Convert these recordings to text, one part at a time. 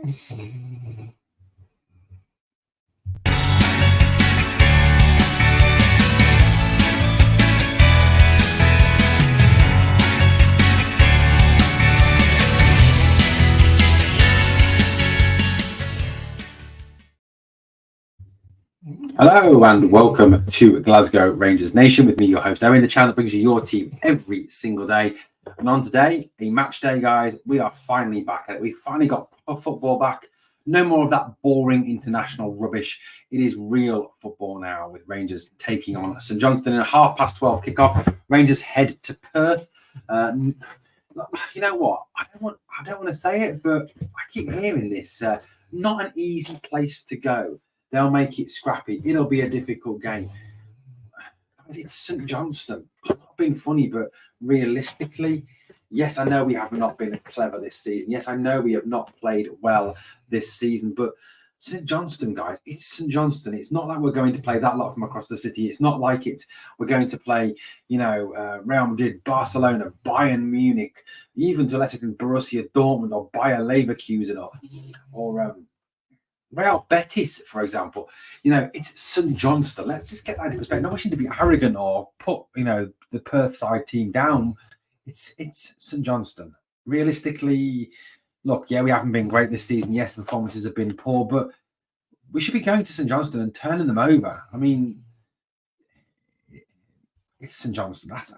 Hello and welcome to Glasgow Rangers Nation with me, your host Owen, the channel that brings you your team every single day. And on today, a match day, guys, we are finally back at it. We finally got football back. No more of that boring international rubbish. It is real football now with Rangers taking on St Johnstone in a 12:30 kickoff. Rangers head to Perth. You know what? I don't want to say it, but I keep hearing this. Not an easy place to go. They'll make it scrappy. It'll be a difficult game. It's St Johnstone. I'm not being funny, but realistically, yes, I know we have not been clever this season. Yes, I know we have not played well this season, but St Johnstone, guys, it's St Johnstone. It's not like we're going to play that lot from across the city. It's not like we're going to play, Real Madrid, Barcelona, Bayern Munich, even to a lesser extent Borussia Dortmund or Bayer Leverkusen or Real Betis, for example. It's St Johnstone. Let's just get that into perspective. Not wishing to be arrogant or put, the Perth side team down. It's St Johnstone. Realistically, look, yeah, we haven't been great this season. Yes, the performances have been poor, but we should be going to St Johnstone and turning them over. I mean, it's St Johnstone. That's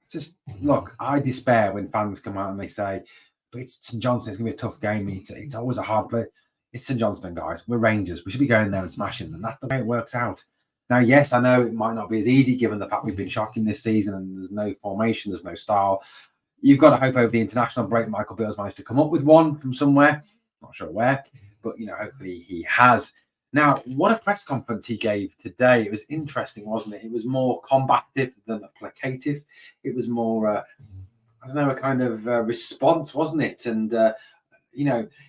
just, look, I despair when fans come out and they say, but it's St Johnstone. It's going to be a tough game. It's always a hard play. It's St Johnstone, guys. We're Rangers. We should be going there and smashing them. That's the way it works out. Now, yes, I know it might not be as easy given the fact we've been shocking this season and there's no formation, there's no style. You've got to hope over the international break Michael Beales managed to come up with one from somewhere. Not sure where, but, hopefully he has. Now, what a press conference he gave today. It was interesting, wasn't it? It was more combative than placative. It was more, a kind of response, wasn't it? And,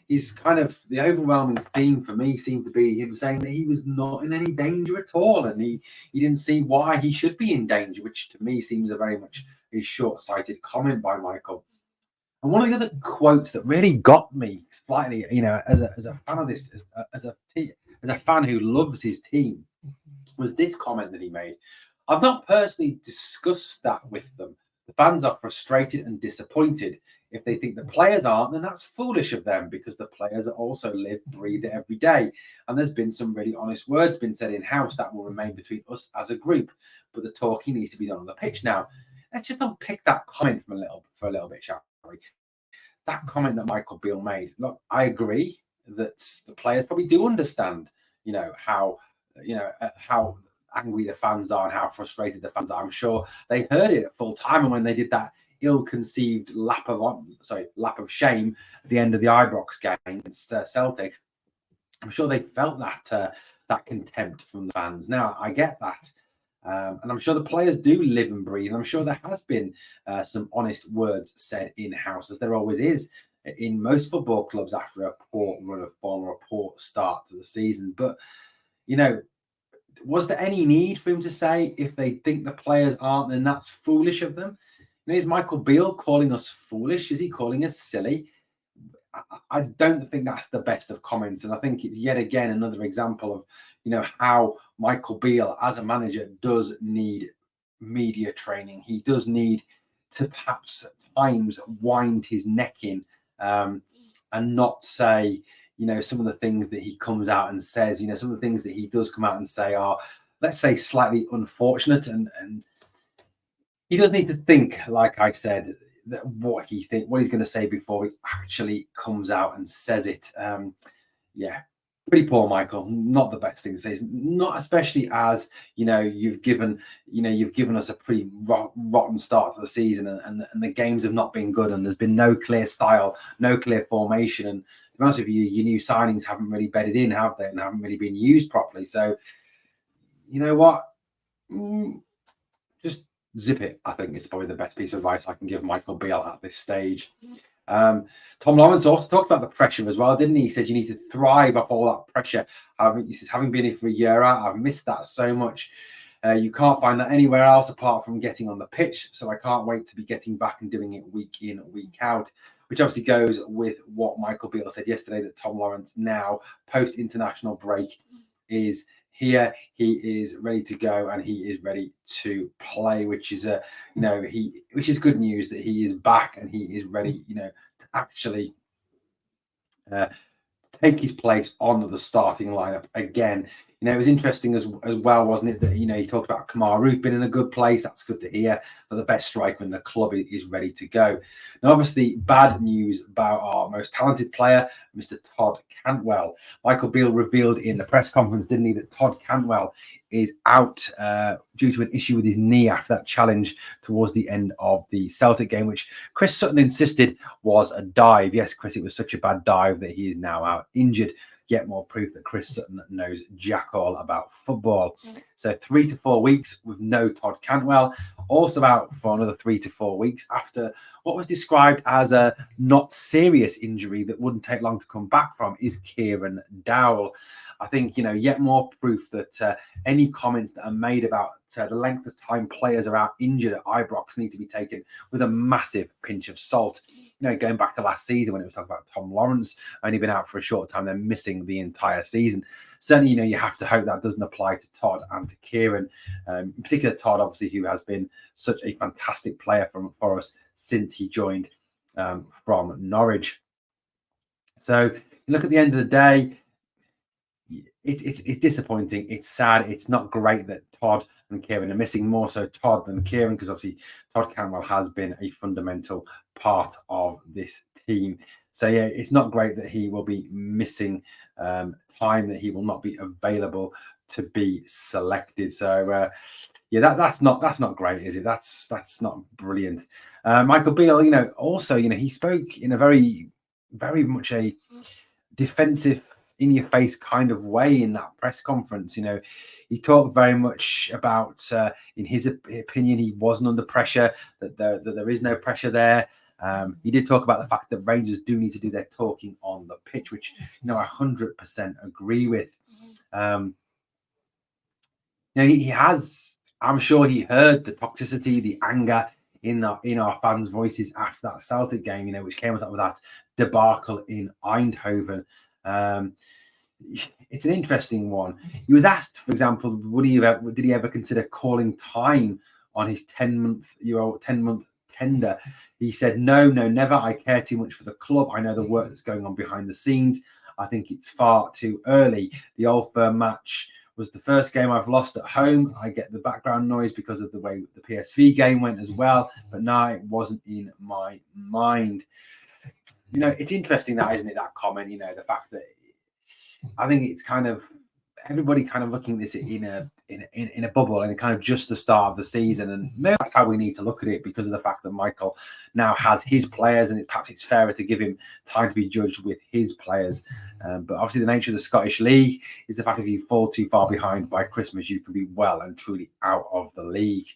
he's kind of the overwhelming theme for me seemed to be him saying that he was not in any danger at all, and he didn't see why he should be in danger, which to me seems a very much a short-sighted comment by Michael. And one of the other quotes that really got me slightly, as a fan of this, as a fan who loves his team, was this comment that he made. I've not personally discussed that with them. The fans are frustrated and disappointed. If they think the players aren't, then that's foolish of them because the players also live, breathe it every day. And there's been some really honest words been said in-house that will remain between us as a group. But the talking needs to be done on the pitch now. Let's just unpick that comment for a little bit, shall we? That comment that Michael Beale made. Look, I agree that the players probably do understand, how angry the fans are and how frustrated the fans are. I'm sure they heard it at full time, and when they did that ill-conceived lap of shame at the end of the Ibrox game against Celtic, I'm sure they felt that contempt from the fans. Now, I get that, and I'm sure the players do live and breathe. I'm sure there has been some honest words said in-house, as there always is in most football clubs after a poor run of form or a poor start to the season. But, was there any need for him to say if they think the players aren't, then that's foolish of them? Is Michael Beale calling us foolish? Is he calling us silly? I don't think that's the best of comments. And I think it's yet again another example of, how Michael Beale as a manager does need media training. He does need to perhaps at times wind his neck in and not say, some of the things that he comes out and says, some of the things that he does come out and say are, let's say, slightly unfortunate. And he does need to think, like I said, that what he's going to say before he actually comes out and says it. Pretty poor, Michael. Not the best thing to say. Not especially as you've given us a pretty rotten start to the season, and the games have not been good, and there's been no clear style, no clear formation, and to be honest with you, your new signings haven't really bedded in, have they? And haven't really been used properly. So, you know what? Just zip it. I think it's probably the best piece of advice I can give Michael Beale at this stage. Tom Lawrence also talked about the pressure as well, didn't he? He said you need to thrive off all that pressure. He says, having been here for a year out, I've missed that so much. You can't find that anywhere else apart from getting on the pitch. So I can't wait to be getting back and doing it week in, week out. which obviously goes with what Michael Beale said yesterday, that Tom Lawrence now, post-international break, is here. He is ready to go and he is ready to play, which is which is good news, that he is back and he is ready, to actually take his place on the starting lineup again. It was interesting as well, wasn't it, that he talked about Kamar Roof being in a good place. That's good to hear, that the best striker in the club is ready to go. Now, obviously, bad news about our most talented player, Mr. Todd Cantwell. Michael Beale revealed in the press conference, didn't he, that Todd Cantwell is out due to an issue with his knee after that challenge towards the end of the Celtic game, which Chris Sutton insisted was a dive. Yes, Chris, it was such a bad dive that he is now out injured. Yet more proof that Chris Sutton knows jack all about football. So 3 to 4 weeks with no Todd Cantwell. Also out for another 3 to 4 weeks after what was described as a not serious injury that wouldn't take long to come back from is Kieran Dowell. I think, yet more proof that any comments that are made about the length of time players are out injured at Ibrox need to be taken with a massive pinch of salt. Going back to last season when it was talking about Tom Lawrence only been out for a short time, then missing the entire season. Certainly, you have to hope that doesn't apply to Todd and to Kieran, in particular Todd, obviously, who has been such a fantastic player for us since he joined from Norwich. So look, at the end of the day, it's disappointing. It's sad. It's not great that Todd and Kieran are missing, more so Todd than Kieran, because obviously Todd Cantwell has been a fundamental part of this team. So yeah, it's not great that he will be missing time, that he will not be available to be selected. So that's not great, is it? That's not brilliant. Michael Beale, also, he spoke in a very, very much a defensive, in your face kind of way in that press conference. He talked very much about, in his opinion, he wasn't under pressure, that there is no pressure there. He did talk about the fact that Rangers do need to do their talking on the pitch, which, I 100% agree with. He has, I'm sure he heard the toxicity, the anger in our fans' voices after that Celtic game, which came up with that debacle in Eindhoven. It's an interesting one. He was asked, for example, did he ever consider calling time on his 10-month tender? He said, no, never. I care too much for the club. I know the work that's going on behind the scenes. I think it's far too early. The Old Firm match was the first game I've lost at home. I get the background noise because of the way the PSV game went as well, but no, it wasn't in my mind. It's interesting, that, isn't it, that comment, the fact that I think it's kind of everybody kind of looking at this in a bubble, and kind of just the start of the season, and maybe that's how we need to look at it, because of the fact that Michael now has his players, and perhaps it's fairer to give him time to be judged with his players. But obviously the nature of the Scottish League is the fact that if you fall too far behind by Christmas, you can be well and truly out of the league.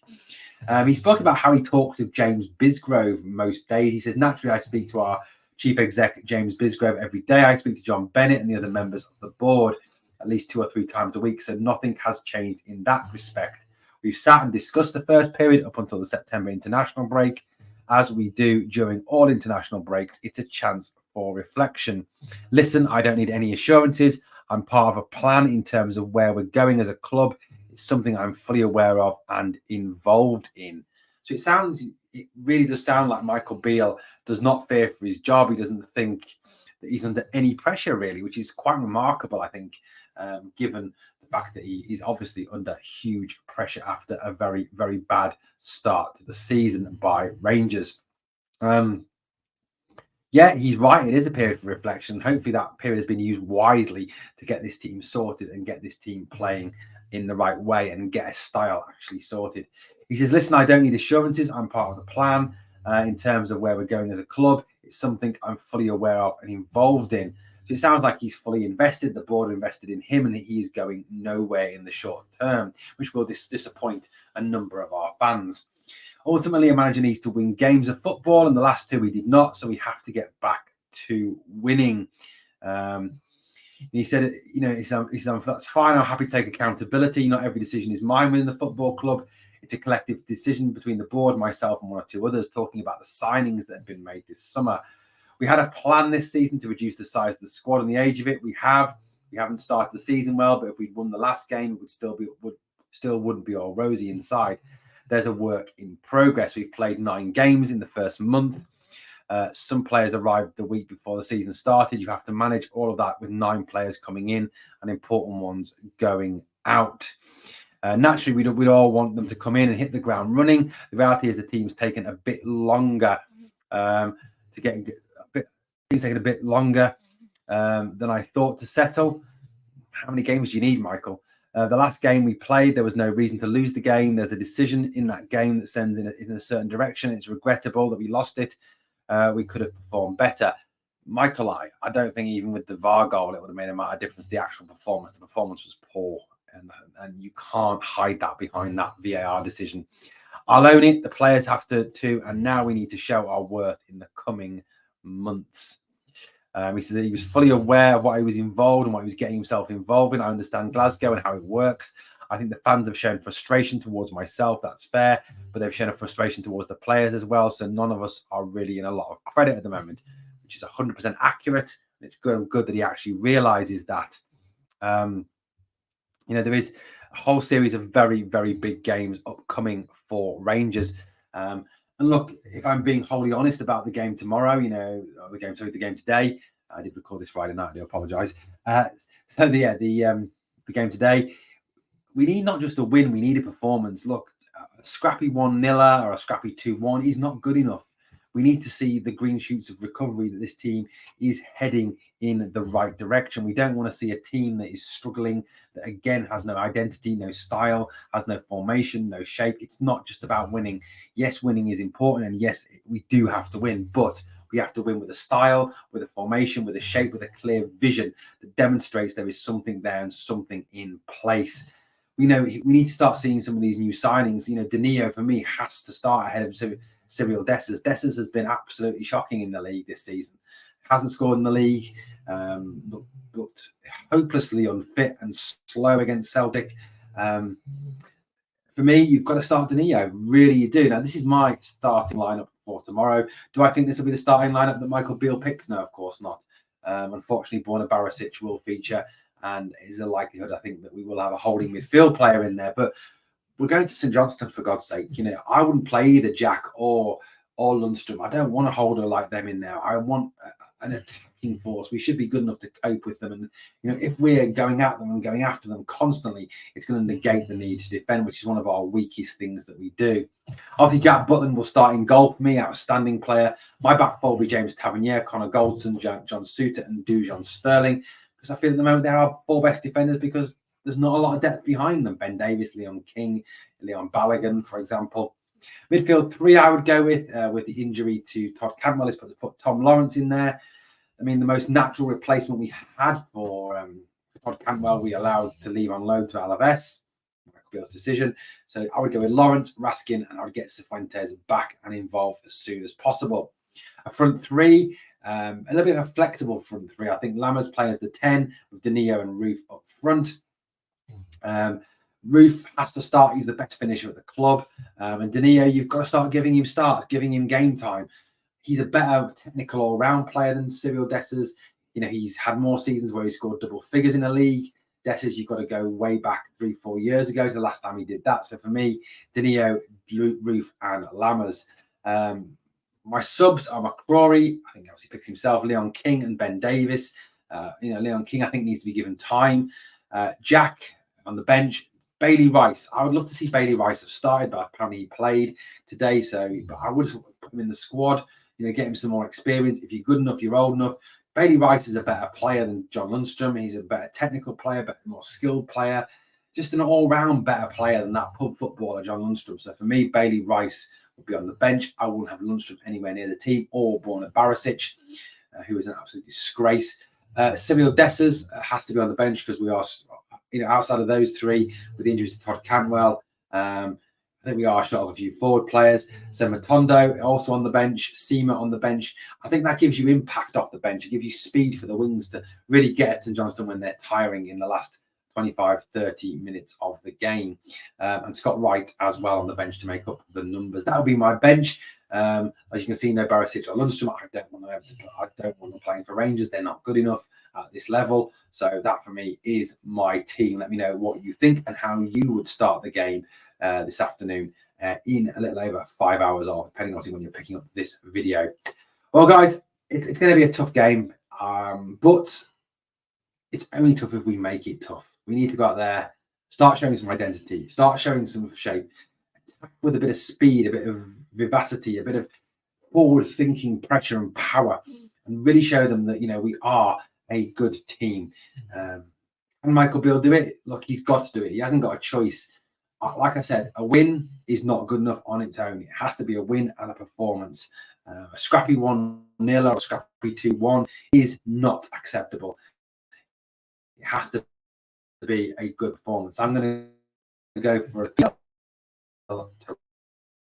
He spoke about how he talks with James Bisgrove most days. He says, naturally, I speak to our chief exec, James Bisgrove, every day. I speak to John Bennett and the other members of the board at least 2 or 3 times a week. So nothing has changed in that respect. We've sat and discussed the first period up until the September international break. As we do during all international breaks, it's a chance for reflection. Listen, I don't need any assurances. I'm part of a plan in terms of where we're going as a club. It's something I'm fully aware of and involved in. So it really does sound like Michael Beale does not fear for his job. He doesn't think that he's under any pressure, really, which is quite remarkable, I think, given the fact that he is obviously under huge pressure after a very, very bad start to the season by Rangers. Yeah, he's right. It is a period for reflection. Hopefully that period has been used wisely to get this team sorted and get this team playing in the right way and get a style actually sorted. He says, listen, I don't need assurances. I'm part of the plan in terms of where we're going as a club. It's something I'm fully aware of and involved in. So it sounds like he's fully invested. The board invested in him, and he's going nowhere in the short term, which will disappoint a number of our fans. Ultimately, a manager needs to win games of football, and the last 2 we did not, so we have to get back to winning. He said, that's fine. I'm happy to take accountability. Not every decision is mine within the football club. It's a collective decision between the board, myself, and 1 or 2 others, talking about the signings that have been made this summer. We had a plan this season to reduce the size of the squad and the age of it. We haven't started the season well, but if we'd won the last game, it still wouldn't be all rosy inside. There's a work in progress. We've played 9 games in the first month. Some players arrived the week before the season started. You have to manage all of that with 9 players coming in and important ones going out. Naturally, we'd all want them to come in and hit the ground running. The reality is the team's taken a bit longer than I thought to settle. How many games do you need, Michael? The last game we played, there was no reason to lose the game. There's a decision in that game that sends in a certain direction. It's regrettable that we lost it. We could have performed better. Michael, I don't think even with the VAR goal, it would have made a matter of difference. The actual performance, the performance was poor. And you can't hide that behind that VAR decision. I'll own it. The players have to too. And now we need to show our worth in the coming months. He said he was fully aware of what he was involved and what he was getting himself involved in. I understand Glasgow and how it works. I think the fans have shown frustration towards myself. That's fair. But they've shown a frustration towards the players as well. So none of us are really in a lot of credit at the moment, which is 100% accurate. It's good that he actually realizes that. There is a whole series of very, very big games upcoming for Rangers. And look, if I'm being wholly honest about the game tomorrow, the game today, I did record this Friday night. I do apologise. The game today, we need not just a win, we need a performance. Look, a scrappy 1-0 or a scrappy 2-1 is not good enough. We need to see the green shoots of recovery that this team is heading in the right direction. We don't want to see a team that is struggling, that again has no identity, no style, has no formation, no shape. It's not just about winning. Yes, winning is important, and yes, we do have to win, but we have to win with a style, with a formation, with a shape, with a clear vision that demonstrates there is something there and something in place. We need to start seeing some of these new signings. Danilo, for me, has to start ahead of Searle. Dessers has been absolutely shocking in the league this season. Hasn't scored in the league. Looked hopelessly unfit and slow against Celtic. For me, you've got to start Danilo. Really, you do. Now, this is my starting lineup for tomorrow. Do I think this will be the starting lineup that Michael Beale picks? No, of course not. Unfortunately, Borna Barisic will feature, and there's a likelihood, I think, that we will have a holding midfield player in there. But we're going to St Johnstone, for God's sake. I wouldn't play either Jack or Lundstrom. I don't want a holder like them in there. I want an attacking force. We should be good enough to cope with them. And, if we're going at them and going after them constantly, it's going to negate the need to defend, which is one of our weakest things that we do. Obviously, Jack Butland will start in goal for me, outstanding player. My back four will be James Tavernier, Connor Goldson, John Suter, and Dujon Sterling. Because I feel at the moment they're our 4 best defenders because there's not a lot of depth behind them. Ben Davies, Leon King, Leon Balogun, for example. Midfield 3, I would go with the injury to Todd Cantwell. Is put Tom Lawrence in there. I mean, the most natural replacement we had for Todd Cantwell, we allowed to leave on loan to Alaves. Michael Beale's decision. So I would go with Lawrence, Raskin, and I would get Cifuentes back and involved as soon as possible. A front 3, a little bit of a flexible front 3. I think Lammers play as the 10 with Danilo and Roof up front. Roof has to start. He's the best finisher at the club. And Danilo, you've got to start giving him starts, giving him game time. He's a better technical all-round player than Searle Dessers. He's had more seasons where he scored double figures in a league. Dessers, you've got to go way back 3-4 years ago to the last time he did that. So for me, Danilo, Roof, and Lammers. My subs are McCrory. I think obviously picks himself. Leon King and Ben Davies. Leon King, I think, needs to be given time. Jack on the bench. Bailey Rice. I would love to see Bailey Rice have started, but apparently he played today. But I would put him in the squad, get him some more experience. If you're good enough, you're old enough. Bailey Rice is a better player than John Lundstrom. He's a better technical player, more skilled player. Just an all-round better player than that pub footballer, John Lundstrom. So for me, Bailey Rice would be on the bench. I wouldn't have Lundstrom anywhere near the team, or Borna Barisic, who is an absolute disgrace. Searle Dessers has to be on the bench because we are, outside of those 3, with the injuries to Todd Cantwell, I think we are short of a few forward players. So Matondo also on the bench, Seema on the bench. I think that gives you impact off the bench. It gives you speed for the wings to really get at St Johnstone when they're tiring in the last 25-30 minutes of the game. And Scott Wright as well on the bench to make up the numbers. That would be my bench. As you can see, no Barisic or Lundstrom. I don't want them playing for Rangers. They're not good enough at this level. So that for me is my team. Let me know what you think and how you would start the game this afternoon in a little over 5 hours, or depending on when you're picking up this video. Well, guys, it's going to be a tough game, but it's only tough if we make it tough. We need to go out there, start showing some identity, start showing some shape, with a bit of speed, a bit of vivacity, a bit of forward-thinking pressure and power, and really show them that, we are a good team. Can Michael Beale do it? Look, he's got to do it. He hasn't got a choice. Like I said, a win is not good enough on its own. It has to be a win and a performance. A scrappy 1-0 or a scrappy 2-1 is not acceptable. It has to be a good performance. I'm going to go for a 3-0 to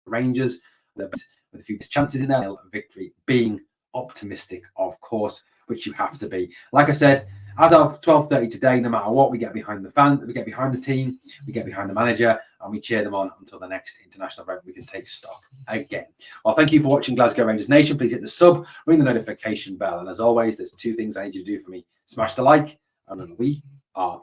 Rangers with a few chances in there. Victory, being optimistic, of course, which you have to be. Like I said, as of 12:30 today, no matter what, we get behind the fan, we get behind the team, we get behind the manager, and we cheer them on until the next international break. We can take stock again. Well, thank you for watching Glasgow Rangers Nation. Please hit the sub, ring the notification bell, and as always, there's 2 things I need you to do for me: smash the like, and then we are